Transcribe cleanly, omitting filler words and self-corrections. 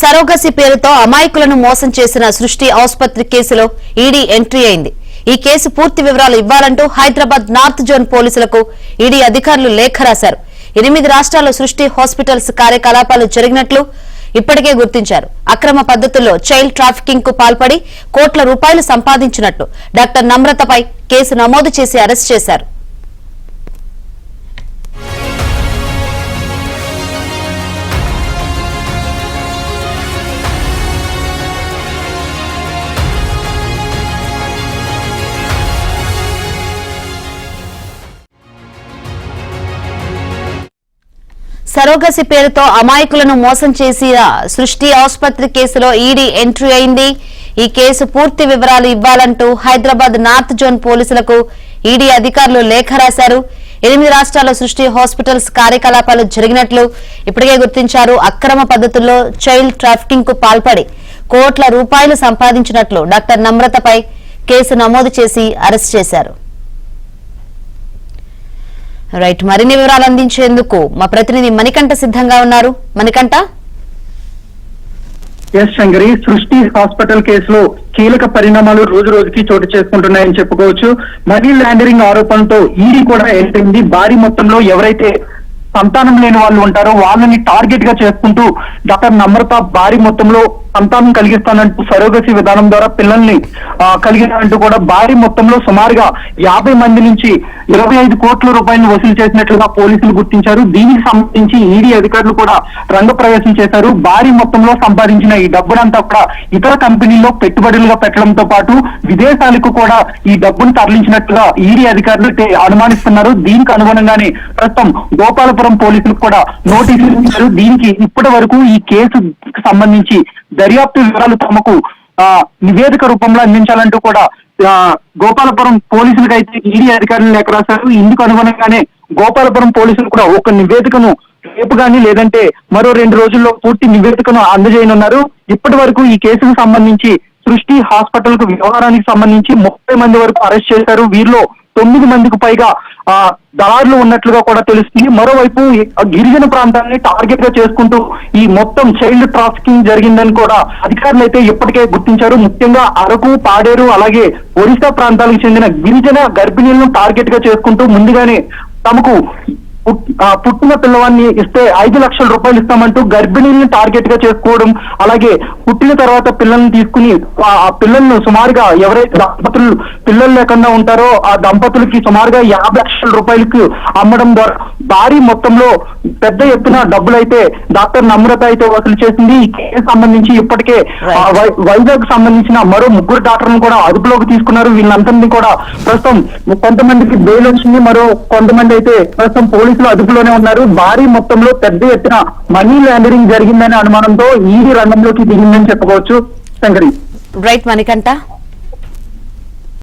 Surrogacy పేరుతో అమాయకులను మోసం చేసిన సృష్టి ఆసుపత్రి కేసులో ఈడీ ఎంట్రీ అయింది. ఈ కేసు పూర్తి వివరాలు ఇవ్వాలంటూ హైదరాబాద్ నార్త్ జోన్ పోలీసులకు ఈడీ అధికారులు లేఖ రాశారు. 8 రాష్ట్రాల్లో సృష్టి హాస్పిటల్స్ కార్యకలాపాలు జరిగినట్లు ఇప్పటికే గుర్తించారు. అక్రమ పద్ధతుల్లో చైల్డ్ ట్రాఫికింగ్ కు పాల్పడి కోట్ల రూపాయలు సంపాదించినట్లు డాక్టర్ నమ్రతపై కేసు నమోదు చేసి అరెస్ట్ చేశారు. సరోగసి పేరుతో అమాయకులను మోసం చేసిన సృష్టి ఆసుపత్రి కేసులో ఈడీ ఎంట్రీ అయింది. ఈ కేసు పూర్తి వివరాలు ఇవ్వాలంటూ హైదరాబాద్ నార్త్ జోన్ పోలీసులకు ఈడీ అధికారులు లేఖ రాశారు. 8 రాష్ట్రాల్లో సృష్టి హాస్పిటల్స్ కార్యకలాపాలు జరిగినట్లు ఇప్పటికే గుర్తించారు. అక్రమ పద్ధతుల్లో చైల్డ్ ట్రాఫికింగ్ కు పాల్పడి కోట్ల రూపాయలు సంపాదించినట్లు డాక్టర్ నమ్రతపై కేసు నమోదు చేసి అరెస్ట్ చేశారు. రైట్, మరిన్ని వివరాలు అందించేందుకు మా ప్రతినిధి మణికంఠ సిద్ధంగా ఉన్నారు. మణికంఠ. ఎస్ శంకరి, సృష్టి హాస్పిటల్ కేసులో కీలక పరిణామాలు రోజు రోజుకి చోటు చేసుకుంటున్నాయని చెప్పుకోవచ్చు. మనీ లాండరింగ్ ఆరోపణలతో ఈడీ కూడా ఎంట్రింది. భారీ మొత్తంలో ఎవరైతే సంతానం లేని వాళ్ళు ఉంటారో వాళ్ళని టార్గెట్ గా చేసుకుంటూ డాక్టర్ నమ్రత భారీ మొత్తంలో సంతానం కలిగిస్తానంటూ సరోగసి విధానం ద్వారా పిల్లల్ని కలిగినంటూ కూడా భారీ మొత్తంలో సుమారుగా 50 మంది నుంచి 25 కోట్ల రూపాయలను వసూలు చేసినట్లుగా పోలీసులు గుర్తించారు. దీనికి సంబంధించి ఈడీ అధికారులు కూడా రంగప్రవేశం చేశారు. భారీ మొత్తంలో సంపాదించిన ఈ డబ్బునంతా కూడా ఇతర కంపెనీల్లో పెట్టుబడులుగా పెట్టడంతో పాటు విదేశాలకు కూడా ఈ డబ్బును తరలించినట్లుగా ఈడీ అధికారులు అనుమానిస్తున్నారు. దీనికి అనుగుణంగానే ప్రస్తుతం గోపాలపురం పోలీసులకు కూడా నోటీసులు ఇచ్చారు. దీనికి ఇప్పటి వరకు ఈ కేసుకు సంబంధించి దర్యాప్తు వివరాలు తమకు నివేదిక రూపంలో అందించాలంటూ కూడా గోపాలపురం పోలీసులకు అయితే ఈడీ అధికారులు లేఖ రాశారు. ఇందుకు అనుగుణంగానే గోపాలపురం పోలీసులు కూడా ఒక నివేదికను రేపు కానీ లేదంటే మరో 2 రోజుల్లో పూర్తి నివేదికను అందజేయనున్నారు. ఇప్పటి వరకు ఈ కేసుకు సంబంధించి సృష్టి హాస్పిటల్ కు వ్యవహారానికి సంబంధించి 30 మంది వరకు అరెస్ట్ చేశారు. వీరిలో 9 మందికి పైగా దారులు ఉన్నట్లుగా కూడా తెలుస్తుంది. మరోవైపు గిరిజన ప్రాంతాన్ని టార్గెట్ గా చేసుకుంటూ ఈ మొత్తం చైల్డ్ ట్రాఫికింగ్ జరిగిందని కూడా అధికారులు అయితే ఇప్పటికే గుర్తించారు. ముఖ్యంగా అరకు, పాడేరు అలాగే ఒరిస్సా ప్రాంతాలకు చెందిన గిరిజన గర్భిణీలను టార్గెట్ గా చేసుకుంటూ ముందుగానే తమకు పుట్టిన పిల్లవాడిని ఇస్తే 5 లక్షల రూపాయలు ఇస్తామంటూ గర్భిణీలను టార్గెట్ గా చేసుకోవడం, అలాగే పుట్టిన తర్వాత పిల్లల్ని తీసుకుని ఆ పిల్లలను సుమారుగా ఎవరైతే దంపతులు పిల్లలు లేకుండా ఉంటారో ఆ దంపతులకి సుమారుగా 50 లక్షల రూపాయలకు అమ్మడం ద్వారా భారీ మొత్తంలో పెద్ద ఎత్తున డబ్బులైతే డాక్టర్ నమ్రత అయితే వసూలు చేసింది. ఈ కేసు సంబంధించి ఇప్పటికే వైజాగ్ సంబంధించిన మరో 3 డాక్టర్లను కూడా అదుపులోకి తీసుకున్నారు. వీళ్ళందరినీ కూడా ప్రస్తుతం కొంతమందికి బెయిల్ వచ్చింది, మరో కొంతమంది అయితే ప్రస్తుతం పోలీసులు అదుపులోనే ఉన్నారు. భారీ మొత్తంలో పెద్ద ఎత్తున మనీ లాండరింగ్ జరిగిందనే అనుమానంతో ఈడీ రంగంలోకి దిగిందని చెప్పుకోవచ్చు. శంకరి. రైట్ మణికంఠ.